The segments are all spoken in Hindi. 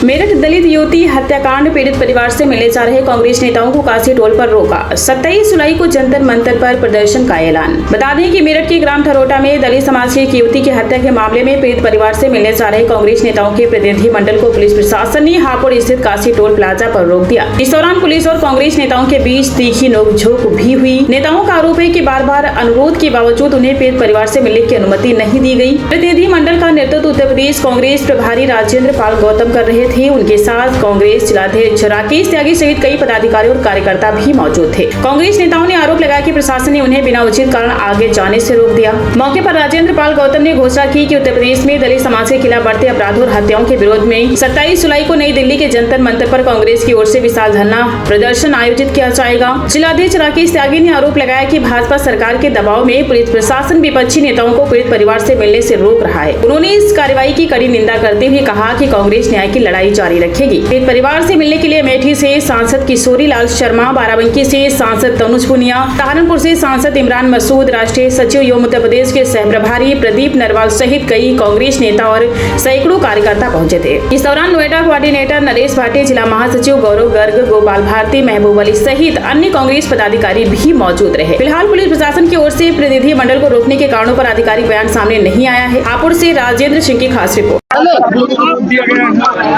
मेरठ दलित युवती हत्याकांड पीड़ित परिवार से मिलने जा रहे कांग्रेस नेताओं को काशी टोल पर रोका। 27 जुलाई को जंतर मंतर पर प्रदर्शन का ऐलान। बता दें कि मेरठ के ग्राम थरोटा में दलित समाज की एक युवती की हत्या के मामले में पीड़ित परिवार से मिलने जा रहे कांग्रेस नेताओं के प्रतिनिधि मंडल को पुलिस प्रशासन ने हापुड़ स्थित काशी टोल प्लाजा पर रोक दिया। इस दौरान पुलिस और कांग्रेस नेताओं के बीच तीखी नोकझोंक भी हुई। नेताओं का आरोप है कि बार बार अनुरोध के बावजूद उन्हें पीड़ित परिवार से मिलने की अनुमति नहीं दी गई। प्रतिनिधि मंडल का नेतृत्व उत्तर प्रदेश कांग्रेस प्रभारी राजेंद्र पाल गौतम कर रहे थे। उनके साथ कांग्रेस जिलाध्यक्ष राकेश त्यागी सहित कई पदाधिकारी और कार्यकर्ता भी मौजूद थे। कांग्रेस नेताओं ने आरोप लगाया कि प्रशासन ने उन्हें बिना उचित कारण आगे जाने से रोक दिया। मौके पर राजेंद्र पाल गौतम ने घोषणा की कि उत्तर प्रदेश में दलित समाज के खिलाफ बढ़ते अपराधों और हत्याओं के विरोध में 27 जुलाई को नई दिल्ली के जंतर मंतर पर कांग्रेस की ओर से विशाल धरना प्रदर्शन आयोजित किया जाएगा। जिलाध्यक्ष राकेश त्यागी ने आरोप लगाया कि भाजपा सरकार के दबाव में पुलिस प्रशासन विपक्षी नेताओं को पीड़ित परिवार से मिलने से रोक रहा है। उन्होंने इस कार्रवाई की कड़ी निंदा करते हुए कहा कि कांग्रेस न्याय की लड़ाई जारी रखेगी। पीड़ित परिवार से मिलने के लिए अमेठी से सांसद किशोरी लाल शर्मा, बाराबंकी से सांसद तनुज पुनिया, सहारनपुर से सांसद इमरान मसूद, राष्ट्रीय सचिव एवं उत्तर प्रदेश के सह प्रभारी प्रदीप नरवाल सहित कई कांग्रेस नेता और सैकड़ों कार्यकर्ता पहुंचे थे। इस दौरान नोएडा कोऑर्डिनेटर नरेश भाटी, जिला महासचिव गौरव गर्ग, गोपाल भारती, महबूब अली सहित अन्य कांग्रेस पदाधिकारी भी मौजूद रहे। फिलहाल पुलिस प्रशासन की ओर से प्रतिनिधि मंडल को रोकने के कारणों पर आधिकारिक बयान सामने नहीं आया है। हापुड़ से राजेंद्र सिंह की खास रिपोर्ट।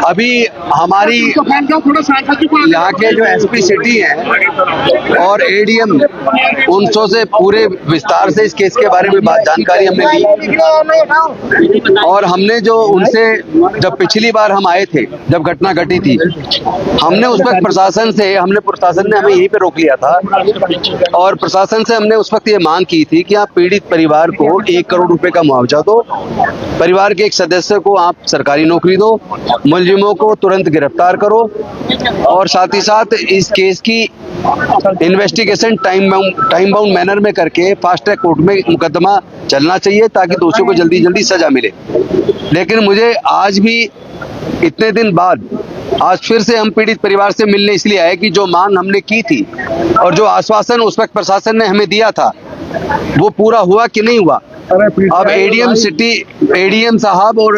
अभी हमारी यहाँ के जो एसपी सिटी हैं और एडीएम उनसों से पूरे विस्तार से इस केस के बारे में जानकारी हमने ली और हमने जो उनसे जब पिछली बार हम आए थे, जब घटना घटी थी, हमने उस वक्त प्रशासन ने हमें यहीं पे रोक लिया था और प्रशासन से हमने उस वक्त ये मांग की थी कि आप पीड़ित परिवार को 1 करोड़ रुपए का मुआवजा दो, परिवार के एक सदस्य को आप सरकारी नौकरी दो, मुलजिमों को तुरंत गिरफ्तार करो और साथ ही साथ इस केस की इन्वेस्टिगेशन टाइम बाउंड मैनर में करके फास्ट ट्रैक कोर्ट में मुकदमा चलना चाहिए ताकि दोषियों को जल्दी जल्दी सजा मिले। लेकिन मुझे आज भी इतने दिन बाद आज फिर से हम पीड़ित परिवार से मिलने इसलिए आए कि जो मांग हमने की थी और जो आश्वासन उस वक्त प्रशासन ने हमें दिया था वो पूरा हुआ कि नहीं हुआ। अब एडीएम साहब और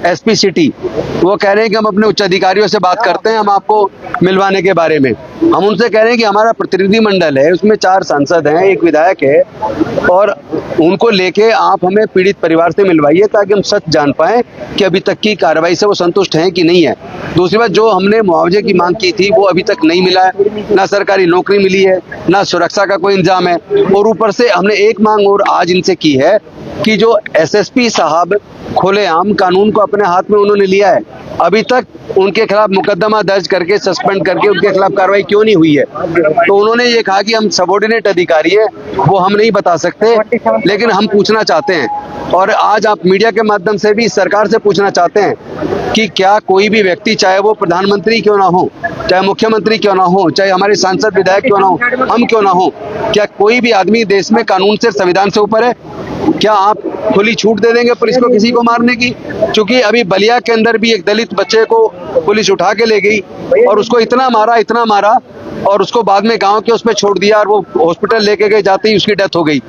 एसपी सिटी वो कह रहे हैं कि हम अपने उच्च अधिकारियों से बात करते हैं, हम आपको मिलवाने के बारे में। हम उनसे कह रहे हैं कि हमारा प्रतिनिधि मंडल है, उसमें 4 सांसद हैं, 1 विधायक है और उनको लेके आप हमें पीड़ित परिवार से मिलवाइए ताकि हम सच जान पाएं कि अभी तक की कार्रवाई से वो संतुष्ट हैं कि नहीं है। दूसरी बात, जो हमने मुआवजे की मांग की थी वो अभी तक नहीं मिला है, ना सरकारी नौकरी मिली है, ना सुरक्षा का कोई इंतजाम है और ऊपर से हमने एक मांग और आज इनसे की है कि जो एसएसपी साहब खुलेआम कानून को अपने हाथ में उन्होंने लिया है, अभी तक उनके खिलाफ मुकदमा दर्ज करके सस्पेंड करके उनके खिलाफ कार्रवाई क्यों नहीं हुई है। तो उन्होंने ये कहा कि हम सबऑर्डिनेट अधिकारी हैं, वो हम नहीं बता सकते, लेकिन हम पूछना चाहते हैं और आज आप मीडिया के माध्यम से भी सरकार से पूछना चाहते हैं कि क्या कोई भी व्यक्ति, चाहे वो प्रधानमंत्री क्यों ना हो, चाहे मुख्यमंत्री क्यों ना हो, चाहे हमारे सांसद विधायक क्यों ना हो, हम क्यों ना हो, क्या कोई भी आदमी देश में कानून से, संविधान से ऊपर है? क्या आप खुली छूट दे देंगे पुलिस को किसी को मारने की? क्योंकि अभी बलिया के अंदर भी एक दलित बच्चे को पुलिस उठा के ले गई और उसको इतना मारा और उसको बाद में गांव के उस पे छोड़ दिया और वो हॉस्पिटल लेके गए, जाते ही उसकी डेथ हो गई।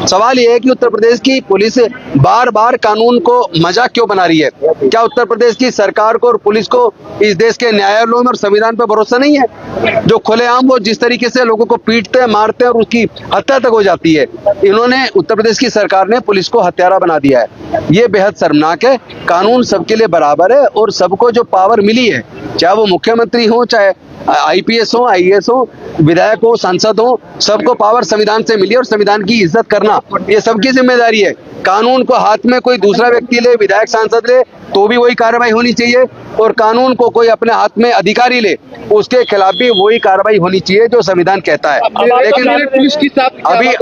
सवाल ये है कि उत्तर प्रदेश की पुलिस बार बार कानून को मजाक क्यों बना रही है? क्या उत्तर प्रदेश की सरकार को और पुलिस को इस देश के न्यायालयों में और संविधान पर भरोसा नहीं है? जो खुलेआम वो जिस तरीके से लोगों को पीटते हैं, मारते हैं और उसकी हत्या तक हो जाती है, इन्होंने, उत्तर प्रदेश की सरकार ने पुलिस को हत्यारा बना दिया है। ये बेहद शर्मनाक है। कानून सबके लिए बराबर है और सबको जो पावर मिली है, चाहे वो मुख्यमंत्री हो, चाहे आईपीएस हो, आईएएस हो, विधायक हो, सांसद हो, सबको पावर संविधान से मिली और संविधान की इज्जत करना ये सबकी जिम्मेदारी है। कानून को हाथ में कोई दूसरा व्यक्ति ले, विधायक सांसद ले, तो भी वही कार्रवाई होनी चाहिए और कानून को कोई अपने हाथ में अधिकारी ले, उसके खिलाफ भी वही कार्रवाई होनी चाहिए जो संविधान कहता है। लेकिन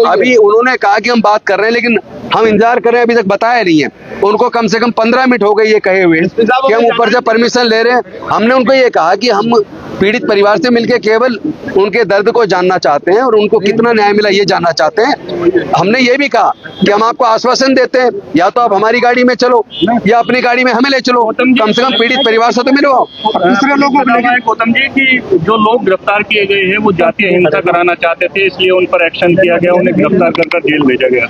अभी उन्होंने कहा कि हम बात कर रहे हैं, लेकिन हम इंतजार कर रहे हैं, अभी तक बताया नहीं है। उनको कम से कम 15 मिनट हो गए ये कहे हुए कि हम ऊपर से परमिशन ले रहे हैं। हमने उनको ये कहा कि हम पीड़ित परिवार से मिलकर केवल उनके दर्द को जानना चाहते हैं और उनको कितना न्याय मिला ये जानना चाहते हैं। हमने ये भी कहा कि हम आपको आश्वासन देते हैं, या तो आप हमारी गाड़ी में चलो या अपनी गाड़ी में हमें ले चलो, कम से कम पीड़ित परिवार से तो मिलवाओ। दूसरे लोगों को गौतम जी की जो लोग गिरफ्तार किए गए हैं वो जातीय हिंसा कराना चाहते थे, इसलिए उन पर एक्शन किया गया, उन्हें गिरफ्तार कर जेल भेजा गया।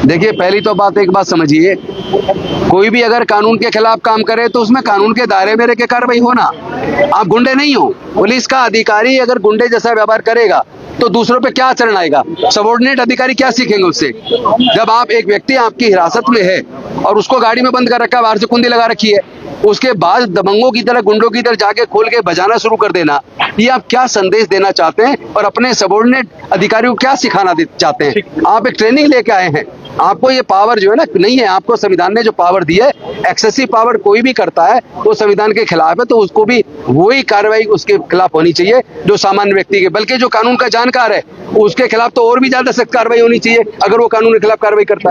देखिए, पहली तो बात, एक बात समझिए, कोई भी अगर कानून के खिलाफ काम करे तो उसमें कानून के दायरे में रह के कार्रवाई होना। आप गुंडे नहीं हो। पुलिस का अधिकारी अगर गुंडे जैसा व्यवहार करेगा तो दूसरों पे क्या आचरण आएगा? सबॉर्डिनेट अधिकारी क्या सीखेंगे उससे? जब आप एक व्यक्ति आपकी हिरासत में है और उसको गाड़ी में बंद कर रखा है, बाहर से कुंडी लगा रखी है, उसके बाद दबंगों की तरह, गुंडों की तरह जाके खोल के बजाना शुरू कर देना, ये आप क्या संदेश देना चाहते हैं और अपने सबॉर्डिनेट अधिकारियों को क्या सिखाना चाहते हैं? आप एक ट्रेनिंग लेके आए हैं, आपको ये पावर जो है ना नहीं है। आपको संविधान ने जो पावर दी है, एक्सेसिव पावर कोई भी करता है वो संविधान के खिलाफ है, तो उसको भी वही कार्रवाई उसके खिलाफ होनी चाहिए जो सामान्य व्यक्ति के, बल्कि जो कानून का जानकार है उसके खिलाफ तो और भी ज्यादा सख्त कार्रवाई होनी चाहिए अगर वो कानून के खिलाफ कार्रवाई करता है।